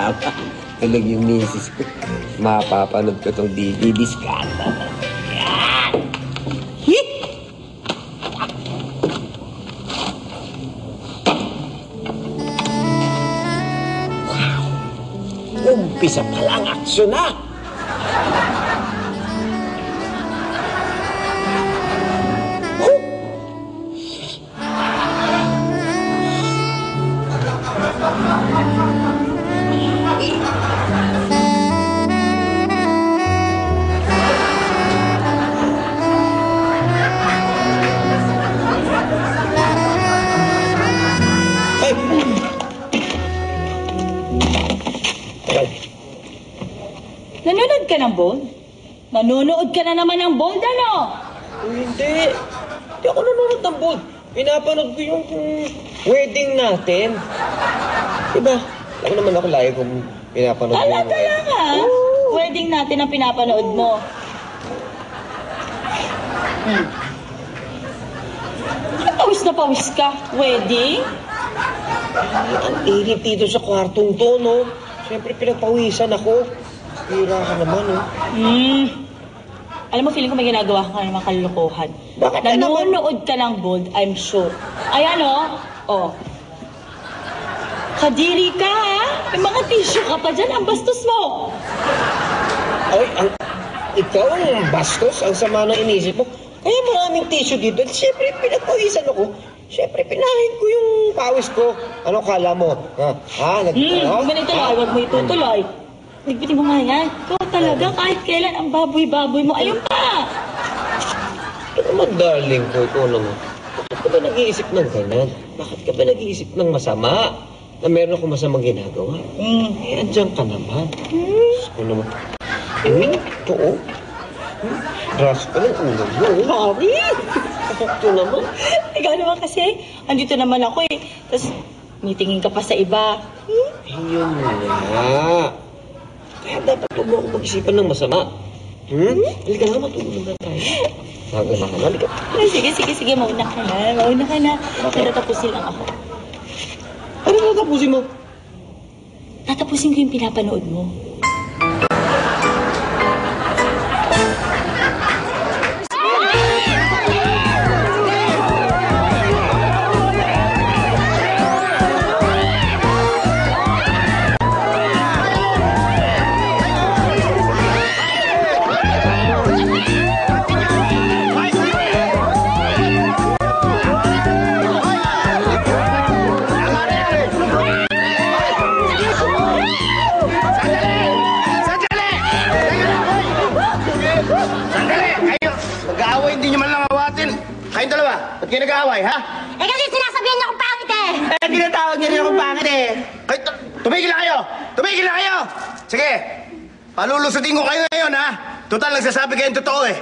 Tama. Tulog yung misis ko. Mapapanood ko tong DVD scandal. Yan! Hit! Wow! Umpisa pa lang aksyon na! Nanonood ka ng Bold? Nanonood ka na naman ng Bold, ano? Hindi. Hindi ako nanonood ng Bold. Pinapanood ko yung wedding natin. Diba? Ako naman ako lagi kung pinapanood yung Talaga lang, ha? Wedding natin ang pinapanood mo. Pawis na pawis ka. Wedding? Ang init dito sa kwartong to, no? Siyempre pinagpawisan ako. Hira ka naman, no? Alam mo, feeling ko may ginagawa ka naman kalukuhan. Bakit ka nanonood ka ng Bold, I'm sure. Ayan, oh. Kadiri ka, ha? May mga tissue ka pa dyan. Ang bastos mo. Ay, ikaw ang bastos. Ang sama ng inisip mo. Kaya maraming tissue dito. At siyempre, pinagpawisan ako. Siyempre, pinahin ko yung pawis ko. Ano kala mo? Manituloy, huwag mo itutuloy. Ligpitin mo nga yan. Ikaw talaga, kahit kailan ang baboy-baboy mo. Ayun pa! Ito naman, darling ko. Ito naman. Bakit ka ba nag-iisip ng ganyan? Bakit ka ba nag-iisip ng masama? Na meron akong masamang ginagawa? Eh, andyan ka naman. Gusto naman. Ito, Ras ka ng ulo mo. Mami! Ito naman. Ikaw naman kasi, andito naman ako eh. Tapos, nitingin ka pa sa iba. Ayun na. Kaya dapat huwag mo ako mag-isipan ng masama. Halika nga, matulog na tayo. Halika na, halika. Sige, mauna ka na. Natatapusin lang ako. Ano tatapusin mo? Tatapusin ko yung pinapanood mo. Kayong dalawa, ba't kayo nag-aaway, ha? Eh kasi sinasabihan niya akong pangit eh! Eh, tinatawag niya rin akong pangit eh! Kayo, tumigil na kayo! Tumigil na kayo! Sige, palulusutin ko kayo ngayon, ha? Total, nagsasabi kayong totoo eh!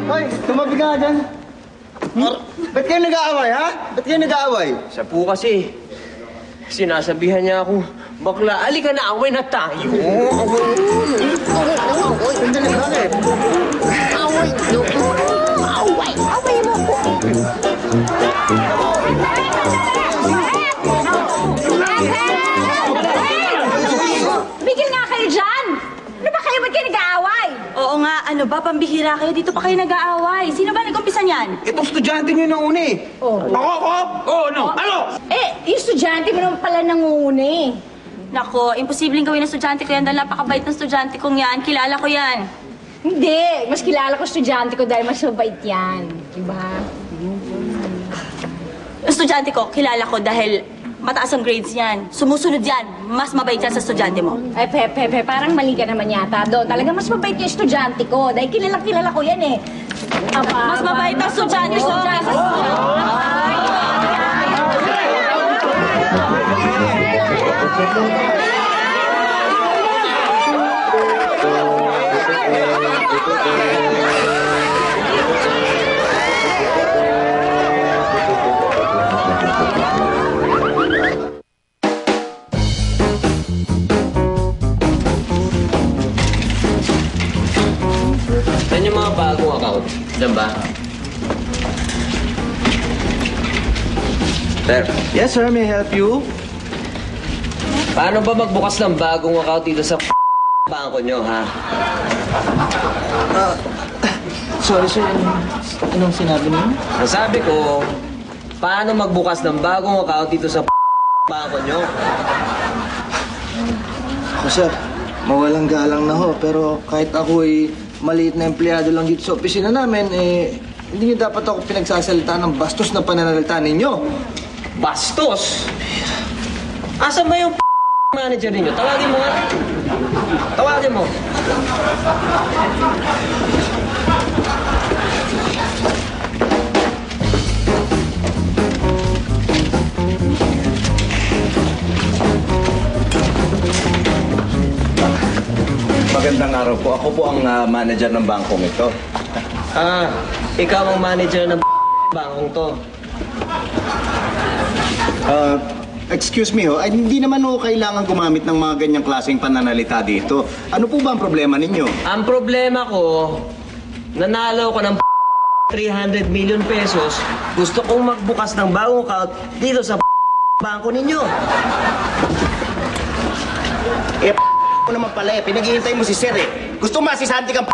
Hoy, tumabi ka dyan. Ba't kayo nag-aaway, ha? Ba't kayo nag-aaway? Siya po kasi, sinasabihan niya ako, bakla, alika na, away na tayo. Sandali, bakit? Away mo ko! Bigil nga kayo dyan! Ano ba kayo? Ba't kayo nag-aaway? Oo nga, ano ba, pambihira kayo. Dito pa kayo nag-aaway. Sino ba nag-umpisa niyan? Itong estudyante nyo na una eh. Ako? Ano? Yung estudyante mo naman pala nangunguna eh. Nako, imposibleng gawin ng estudyante ko yan dahil napakabait ng estudyante kong yan. Kilala ko yan. Hindi, mas kilala ko estudyante ko dahil mas mabait yan. Diba? Estudyante ko, kilala ko dahil mataas ang grades yan. Sumusunod yan. Mas mabait yan sa estudyante mo. Ay, Pepe, parang mali ka naman yata doon. Talaga mas mabait yung estudyante ko. Dahil kilala ko yan eh. Mas mabait ang estudyante ko. Diyan ba? Sir, Yes, sir. May I help you? paano ba magbukas ng bagong account dito sa bangko nyo, ha? Sorry, sir. Anong sinabi niyo? Ang sabi ko, paano magbukas ng bagong account dito sa bangko nyo? Ako, sir. Mawalang galang na ho. Pero kahit ako'y maliit na empleyado lang dito sa opisina namin, hindi niyo dapat ako pinagsasalita ng bastos na pananalita ninyo. Bastos! Asan ba yung manager ninyo? Tawagin mo nga. Tawagin mo. Magandang araw po. Ako po ang manager ng bangkong ito. Ikaw ang manager ng bangkong to. Excuse me ho, ay, hindi naman ho kailangan gumamit ng mga ganyang klaseng pananalita dito. Ano po ba ang problema ninyo? Ang problema ko, nanalo ko ng 300 million pesos. Gusto kong magbukas ng bagong account dito sa bangko ninyo. Mo naman pala pinaghihintay mo si Sir Gusto mo masisanti kang